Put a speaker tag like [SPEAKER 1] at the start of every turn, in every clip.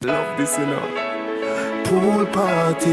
[SPEAKER 1] Love this, you know. Pool party.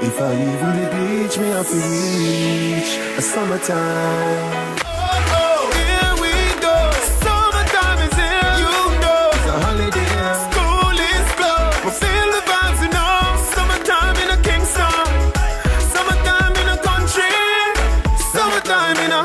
[SPEAKER 1] If I even the beach, me have to reach a summertime. Oh, here we go. Summertime is here. You know, it's a holiday. School is closed. We feel the vibes, you know. Summertime in a Kingston. Summertime in a country. Summertime in a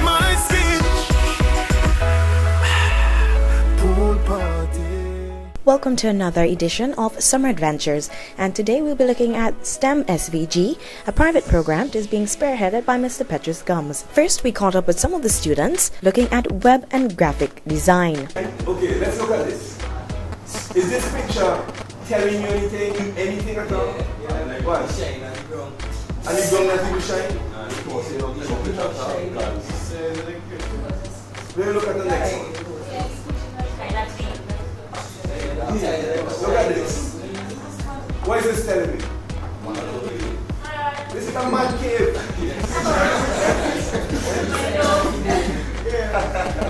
[SPEAKER 1] my speech. Pool party.
[SPEAKER 2] Welcome to another edition of Summer Adventures, and today we'll be looking at STEMSVG, a private program that is being spearheaded by Mr. Petrus Gums. First, we caught up with some of the students looking at web and graphic design.
[SPEAKER 3] Okay, let's look at this. Is this picture telling you anything at all?
[SPEAKER 4] Yeah, like
[SPEAKER 3] what?
[SPEAKER 4] Shine and the ground.
[SPEAKER 3] And the ground that you shine?
[SPEAKER 4] And of course, you know, the picture of God.
[SPEAKER 3] We'll look at the next one. Look at this. What is this telling me? This is a man cave.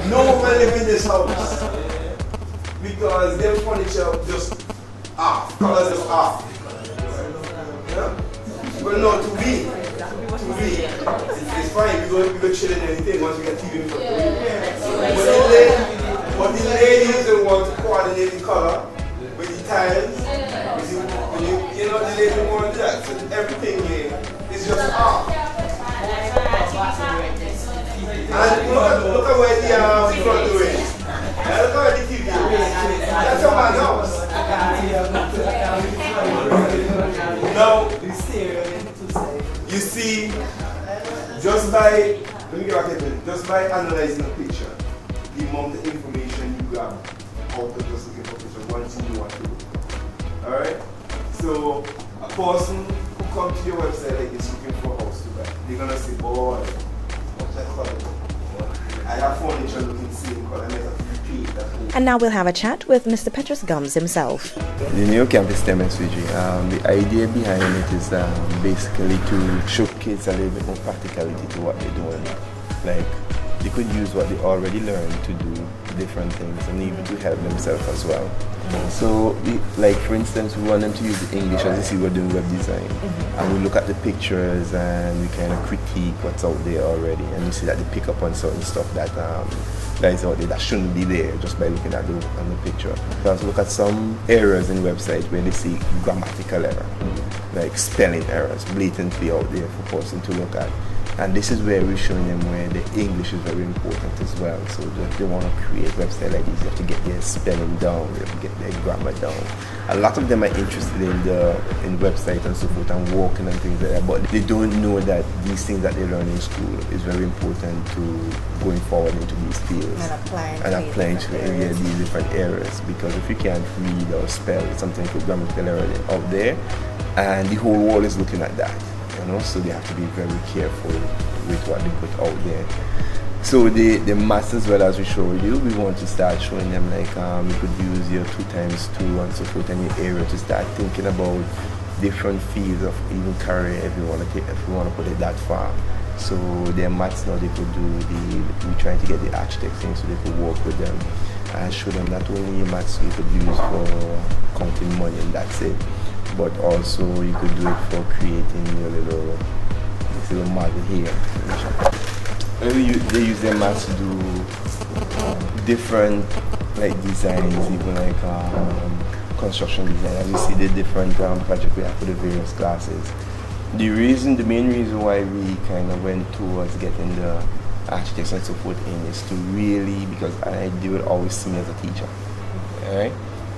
[SPEAKER 3] No woman live in this house because their furniture just off, colors just off. Yeah? But no, to be, it's fine. We go chill in anything once we get TV in front of you. But the ladies don't want to coordinate the color with the tiles. You know, the ladies want that. So everything here is just off. And look at where the front door is. And look at where the TV is. That's a man house. Now, you see, just by analyzing the picture, the amount of information you grab out of just looking for picture once you know what to do. Alright? So a person who comes to your website like this looking for a house to buy, they're gonna say, boy, what's that color? I have furniture looking the same color, I might have to repeat that.
[SPEAKER 2] And now we'll have a chat with Mr. Petrus Gums himself.
[SPEAKER 5] The new campus STEMSVG, the idea behind it is basically to show kids a little bit more practicality to what they're doing. Like, they could use what they already learned to do different things and even to help themselves as well. So, like for instance, we want them to use the English as they see we're doing web design. And we look at the pictures and we kind of critique what's out there already. And you see that they pick up on certain stuff that is out there that shouldn't be there just by looking at the picture. We also look at some errors in websites where they see grammatical error, like spelling errors, blatantly out there for a person to look at. And this is where we're showing them where the English is very important as well. So if they want to create a website like this, you have to get their spelling down, you have to get their grammar down. A lot of them are interested in websites and so forth and working and things like that, but they don't know that these things that they learn in school is very important to going forward into these fields. And applying to these different areas. Because if you can't read or spell something called grammatical error out there, and the whole world is looking at that. So they have to be very careful with what they put out there. So the maths as well as we showed you, we want to start showing them like we could use your 2 times 2 and so forth in your area to start thinking about different fields of even career if you want to put it that far. So their maths now they could do we're trying to get the architects in so they could work with them and show them not only maths you could use for counting money and that's it. But also you could do it for creating your little model here. They use their maths to do different like designs, even like construction design. As you see the different projects we have for the various classes. The main reason why we kind of went towards getting the architects and so forth in is to really, because they would always see me as a teacher. Alright?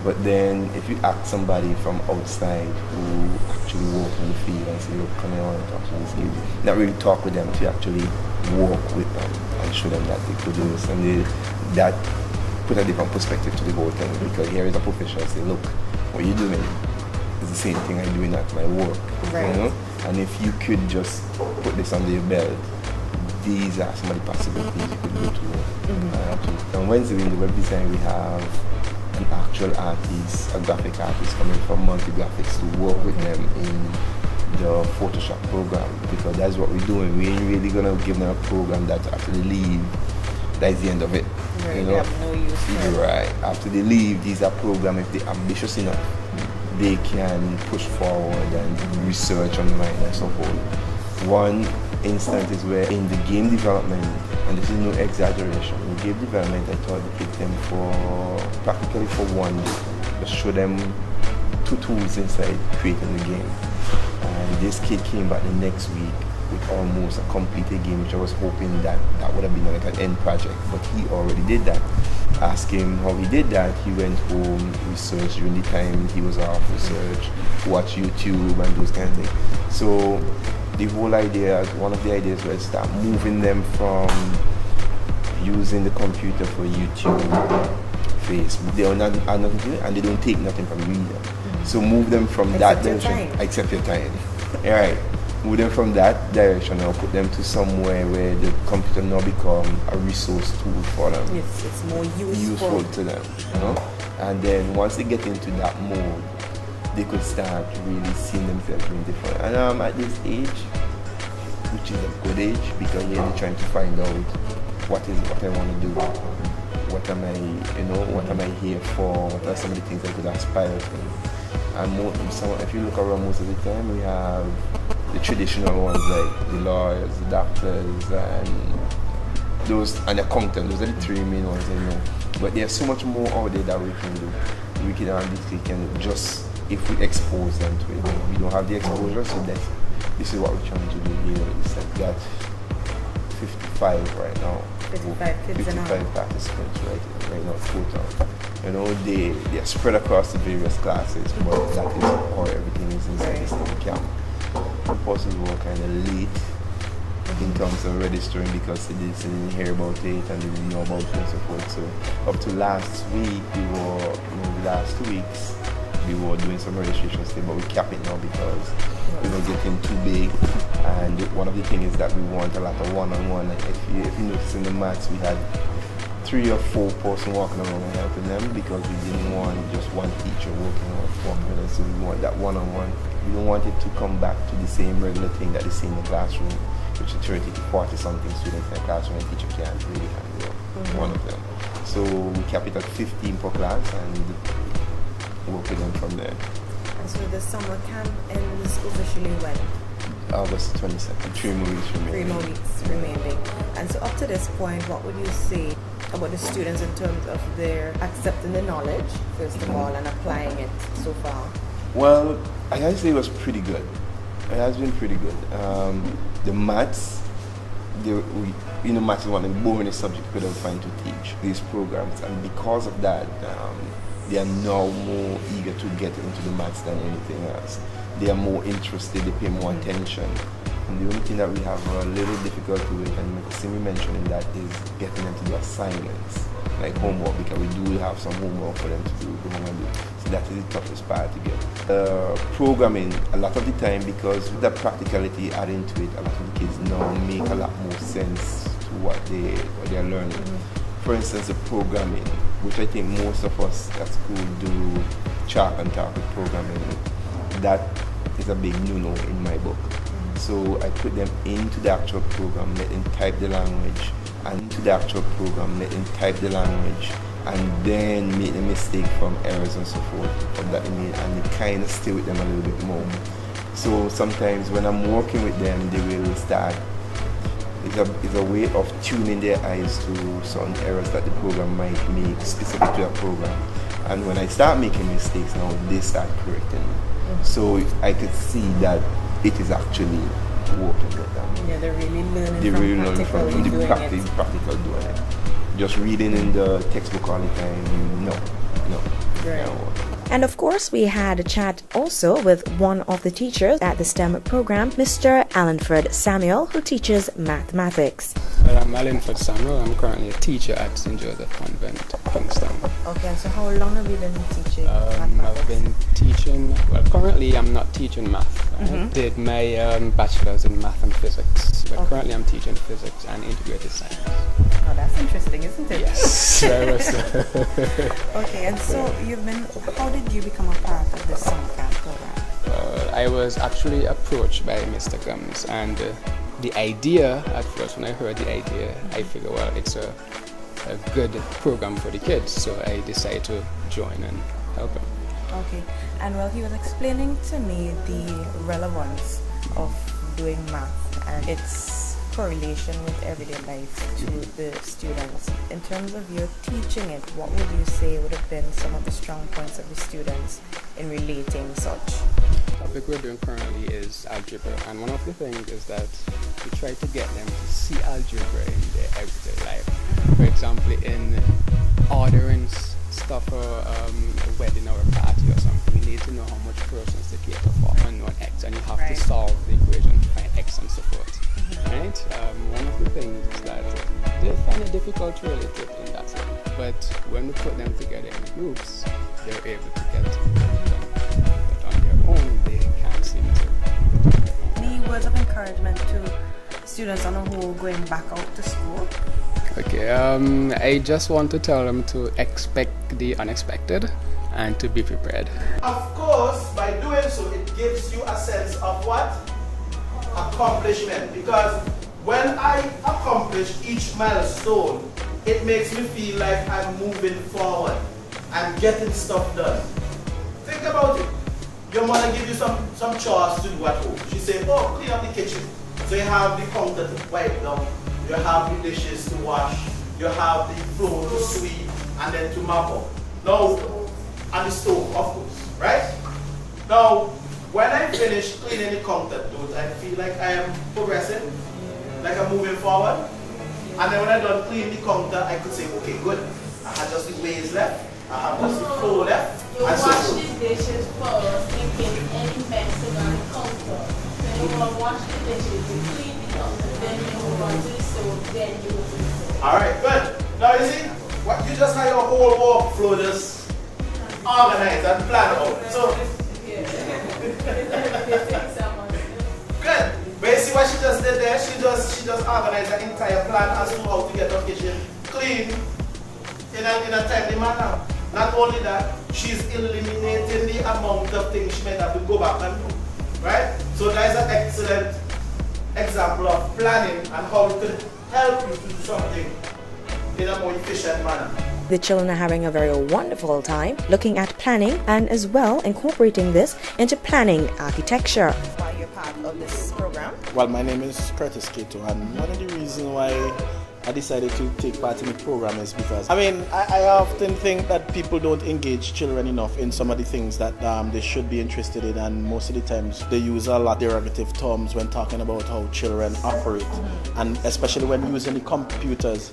[SPEAKER 5] But then if you ask somebody from outside who actually work in the field and say, look, come here, I want to talk to this kid, not really talk with them, to actually work with them and show them that they could do this. And that put a different perspective to the whole thing, because here is a professional say, look, what you're doing is the same thing I'm doing at my work.
[SPEAKER 2] Right.
[SPEAKER 5] You know? And if you could just put this under your belt, these are some of the possibilities you could go to. On Wednesday in the web design we have an actual artist, a graphic artist coming from multi-graphics to work with them in the Photoshop program, because that's what we're doing. We ain't really gonna give them a program that actually leave, that's the end of it.
[SPEAKER 2] Right, they have no use for it.
[SPEAKER 5] Right. After they leave, these are programs, if they're ambitious enough, they can push forward and research online and so forth. One instance is where in the game development, and this is no exaggeration, in game development I taught the kids them for practically for 1 day. Just show them 2 tools inside creating the game. And this kid came back the next week with almost a completed game, which I was hoping that would have been like an end project, but he already did that. Ask him how he did that. He went home, researched during the time he was off, research, watch YouTube and those kind of things. So the whole idea, one of the ideas was start moving them from using the computer for YouTube, Facebook. They are not doing it, and they don't take nothing from reader. So move them from that direction. Except your time. All right. Move them from that direction and put them to somewhere where the computer now become a resource tool for them.
[SPEAKER 2] It's more useful
[SPEAKER 5] to them, you know. And then once they get into that mode, they could start really seeing themselves doing different. And at this age, which is a good age, because they're trying to find out what I want to do, what am I here for, what are some of the things I could aspire to. And if you look around most of the time, we have the traditional ones like the lawyers, the doctors, and those, and accountants. Those are the 3 main ones I know. But there's so much more out there that we can do. We can just, if we expose them to it. We don't have the exposure, so this is what we're trying to do here. It's like that 55 right now.
[SPEAKER 2] 55 kids
[SPEAKER 5] 55 participants right now total. You know, they are spread across the various classes, but that is how everything is inside the STEM camp. Of course, we were kind of late in terms of registering because they didn't hear about it and they didn't know about it and so forth. So up to last week, the last 2 weeks, we were doing some registration still, but we cap it now because we were getting too big. And one of the things is that we want a lot of one-on-one. If you notice in the maths, we had 3 or 4 person walking around and helping them because we didn't want just one teacher walking with us. So we want that one-on-one. We don't want it to come back to the same regular thing that they see in the classroom, which is 30 to 40 something students in a classroom and teacher can't really handle one of them. So we cap it at 15 per class and work with them from there.
[SPEAKER 2] And so the summer camp ends officially when?
[SPEAKER 5] August 22nd. 3 more weeks remaining.
[SPEAKER 2] 3 more weeks remaining. And so up to this point, what would you say about the students in terms of their accepting the knowledge, first of all, and applying it so far?
[SPEAKER 5] Well, I gotta say it was pretty good. It has been pretty good. The maths, maths is one of the boringest subjects you could ever find to teach these programs, and because of that, they are now more eager to get into the maths than anything else. They are more interested, they pay more attention. And the only thing that we have a little difficulty with, and Simi mentioning that, is getting them to do assignments, like homework, because we do have some homework for them to do. So that is the toughest part to get. Programming, a lot of the time, because with that practicality adding to it, a lot of the kids now make a lot more sense to what they are learning. For instance, the programming, which I think most of us at school do chalk and talk with programming, that is a big no-no in my book. So I put them into the actual program, let them type the language, and into the actual program, let them type the language, and then make the mistake from errors and so forth from that email, and it kind of stay with them a little bit more. So sometimes when I'm working with them, they will start, it's a way of tuning their eyes to certain errors that the program might make specific to a program. And when I start making mistakes now, they start correcting me. So I could see that it is actually working with them.
[SPEAKER 2] Yeah, they're really learning from
[SPEAKER 5] the practical doing it. Just reading in the textbook all the time, no.
[SPEAKER 2] Right. And of course, we had a chat also with one of the teachers at the STEM program, Mr. Allenford Samuel, who teaches mathematics.
[SPEAKER 6] Well, I'm Allenford Samuel. I'm currently a teacher at St. Joseph Convent, Kingston.
[SPEAKER 2] Okay, so how long have you been teaching mathematics?
[SPEAKER 6] I've been teaching, currently I'm not teaching math. I did my bachelor's in math and physics, but currently I'm teaching physics and integrated science.
[SPEAKER 2] Oh, that's interesting, isn't it?
[SPEAKER 6] Yes, very much so.
[SPEAKER 2] Okay, and so how did you become a part of the summer camp program?
[SPEAKER 6] I was actually approached by Mr. Gums, and the idea, at first when I heard the idea, I figured, well, it's a a good program for the kids. So I decided to join and help him.
[SPEAKER 7] Okay, and well, he was explaining to me the relevance of doing math and its correlation with everyday life to the students. In terms of your teaching it, what would you say would have been some of the strong points of the students in relating such?
[SPEAKER 6] The topic we're doing currently is algebra, and one of the things is that we try to get them to see algebra in their everyday life. For example, in ordering stuff for a wedding or a party or something, you need to know how much persons to cater for and know X, and you have to solve the equation to find X and so forth. Right? One of the things is that they find it difficult to relate it in that way. But when we put them together in groups, they're able to get it done. But on their own, they can't seem to.
[SPEAKER 7] Any words of encouragement to students on a whole going back out to school?
[SPEAKER 6] Okay, I just want to tell them to expect the unexpected and to be prepared.
[SPEAKER 8] Of course, by doing so, it gives you a sense of what? Accomplishment. Because when I accomplish each milestone, it makes me feel like I'm moving forward. I'm getting stuff done. Think about it. Your mother give you some chores to do at home. She say, oh, clean up the kitchen. So you have the counter to wipe down. You have the dishes to wash. You have the floor to sweep and then to mop up. Now, and the stove, of course, right? Now, when I finish cleaning the counter, don't I feel like I am progressing? Like I'm moving forward? And then when I done cleaning the counter, I could say, okay, good. I have just the ways left. I have just the floor left.
[SPEAKER 9] You
[SPEAKER 8] and
[SPEAKER 9] wash
[SPEAKER 8] so
[SPEAKER 9] the dishes first in case any messing on the counter. Then you will wash the dishes, you clean the counter, then you move on to the stove, then you move to the stove.
[SPEAKER 8] Alright, good. Now you see, what you just had your whole workflow just organized and planned out. So good. But you see what she just did there? She just organized the entire plan as to how to get her kitchen clean in a timely manner. Not only that, she's eliminating the amount of things she might have to go back and do. Right? So that is an excellent example of planning and how it could help you to do something in a more efficient manner.
[SPEAKER 2] The children are having a very wonderful time looking at planning and as well incorporating this into planning architecture.
[SPEAKER 7] Why you're part of this program?
[SPEAKER 10] Well, my name is Curtis Kato, and one of the reasons why I decided to take part in the program is because, I often think that people don't engage children enough in some of the things that they should be interested in, and most of the times they use a lot of derogative terms when talking about how children operate, and especially when using the computers.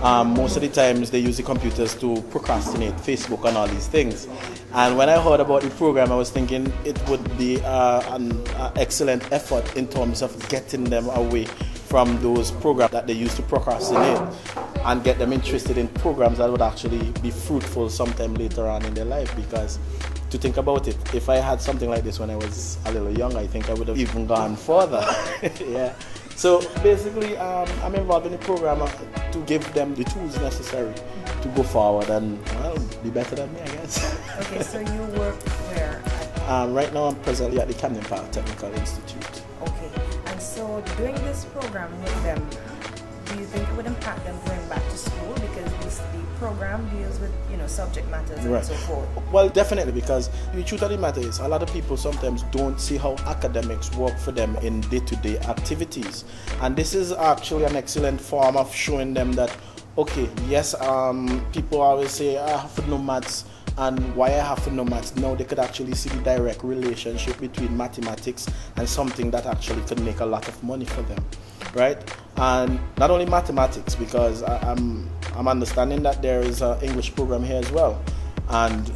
[SPEAKER 10] Most of the times they use the computers to procrastinate, Facebook and all these things. And when I heard about the program, I was thinking it would be an excellent effort in terms of getting them away from those programs that they use to procrastinate and get them interested in programs that would actually be fruitful sometime later on in their life. Because to think about it, if I had something like this when I was a little young, I think I would have even gone further. Yeah. So basically, I'm involved in the program to give them the tools necessary to go forward and, well, be better than me, I guess.
[SPEAKER 7] Okay, so you work where?
[SPEAKER 10] Right now I'm presently at the Camden Park Technical Institute.
[SPEAKER 7] Okay, and so doing this program with them, do you think it would impact them going back to school? Because the program deals with, subject matters and so forth.
[SPEAKER 10] Well, definitely, because the truth of the matter is a lot of people sometimes don't see how academics work for them in day-to-day activities. And this is actually an excellent form of showing them that, okay, yes, people always say, I have to know maths, and why I have to know maths. Now they could actually see the direct relationship between mathematics and something that actually could make a lot of money for them, right? And not only mathematics, because I'm understanding that there is an English program here as well, and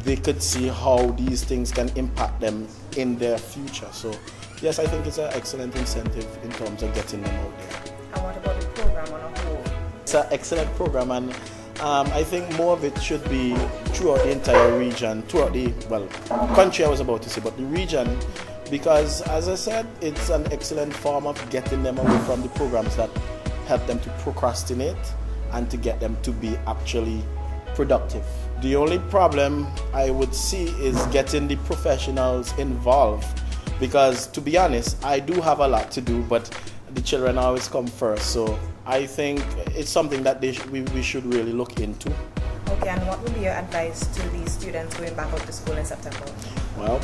[SPEAKER 10] they could see how these things can impact them in their future. So yes, I think it's an excellent incentive in terms of getting them out there.
[SPEAKER 7] And what about the program on a whole?
[SPEAKER 10] It's an excellent program, and I think more of it should be throughout the entire region, throughout the, country I was about to say, but the region, because as I said, it's an excellent form of getting them away from the programs that help them to procrastinate and to get them to be actually productive. The only problem I would see is getting the professionals involved, because to be honest, I do have a lot to do, but the children always come first, so I think it's something that we should really look into.
[SPEAKER 7] Okay, and what would be your advice to the students going back out to school in September?
[SPEAKER 10] Well,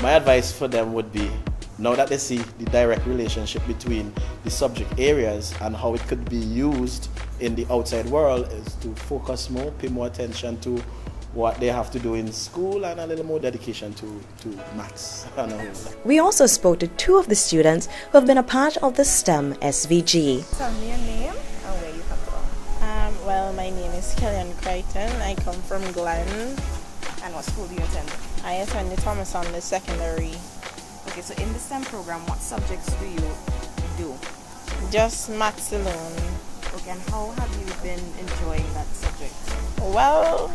[SPEAKER 10] my advice for them would be, now that they see the direct relationship between the subject areas and how it could be used in the outside world, is to focus more, pay more attention to what they have to do in school and a little more dedication to maths.
[SPEAKER 2] We also spoke to two of the students who have been a part of the STEM SVG.
[SPEAKER 7] Tell me your name and where you come from.
[SPEAKER 11] Well, my name is Kellyanne Crichton. I come from Glen.
[SPEAKER 7] And what school do you attend?
[SPEAKER 11] I attend the Thomas Hamlet Secondary.
[SPEAKER 7] Okay, so in the STEM program, what subjects do you do?
[SPEAKER 11] Just maths alone.
[SPEAKER 7] Okay, and how have you been enjoying that subject?
[SPEAKER 11] Well,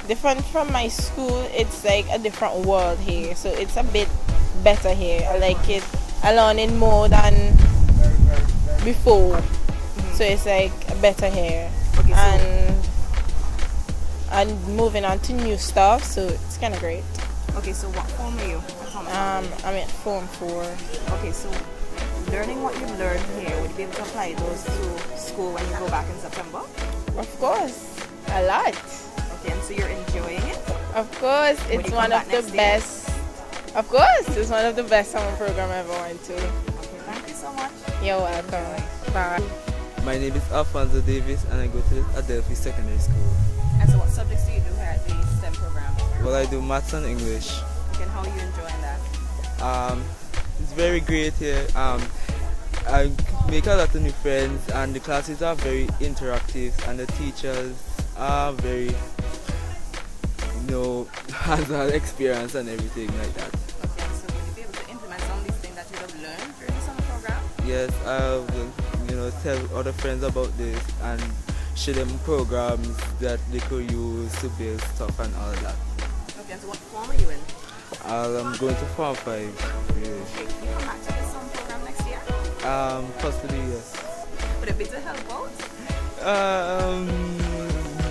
[SPEAKER 11] different from my school, it's like a different world here. So it's a bit better here. I like it. I learn it more than before. So it's like better here.
[SPEAKER 7] Okay,
[SPEAKER 11] and moving on to new stuff, so it's kind of great.
[SPEAKER 7] Okay, so what form are you?
[SPEAKER 11] I'm at Form 4.
[SPEAKER 7] Okay, so learning what you've learned here, would you be able to apply those to school when you go back in September?
[SPEAKER 11] Of course, a lot.
[SPEAKER 7] Okay, and so you're enjoying it?
[SPEAKER 11] Of course, it's one of the best. Of course, it's one of the best summer program I ever went to.
[SPEAKER 7] Okay, thank you so much.
[SPEAKER 11] You're welcome. Bye.
[SPEAKER 4] My name is Alfonso Davis and I go to Adelphi Secondary School.
[SPEAKER 7] And so what subjects do you do here at the STEM program?
[SPEAKER 4] Well, I do maths and English.
[SPEAKER 7] Okay, and how are you enjoying that?
[SPEAKER 4] It's very great here. I make a lot of new friends and the classes are very interactive and the teachers are very, hands-on experience and everything like that.
[SPEAKER 7] Okay, so would you be able to implement some of these things that you have learned during the summer program?
[SPEAKER 4] Yes, I will, tell other friends about this and show them programs that they could use to build stuff and all that.
[SPEAKER 7] Okay, and so what form are you in?
[SPEAKER 4] I'm going to Form 5.
[SPEAKER 7] Okay, you come back to the summer program next year?
[SPEAKER 4] Possibly, yes.
[SPEAKER 7] Would it be to help out?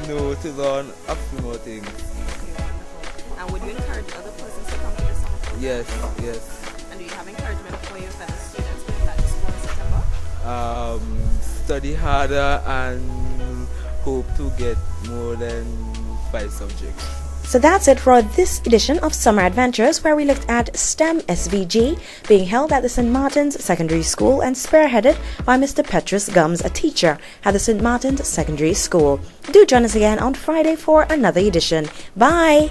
[SPEAKER 4] No, to learn a few more things.
[SPEAKER 7] Okay, wonderful. And would you encourage other persons to come to the summer program?
[SPEAKER 4] Yes.
[SPEAKER 7] And do you have encouragement for your fellow students going back to school in September?
[SPEAKER 4] Study harder and hope to get more than 5 subjects.
[SPEAKER 2] So that's it for this edition of Summer Adventures, where we looked at STEM SVG being held at the St. Martin's Secondary School and spearheaded by Mr. Petrus Gums, a teacher at the St. Martin's Secondary School. Do join us again on Friday for another edition. Bye!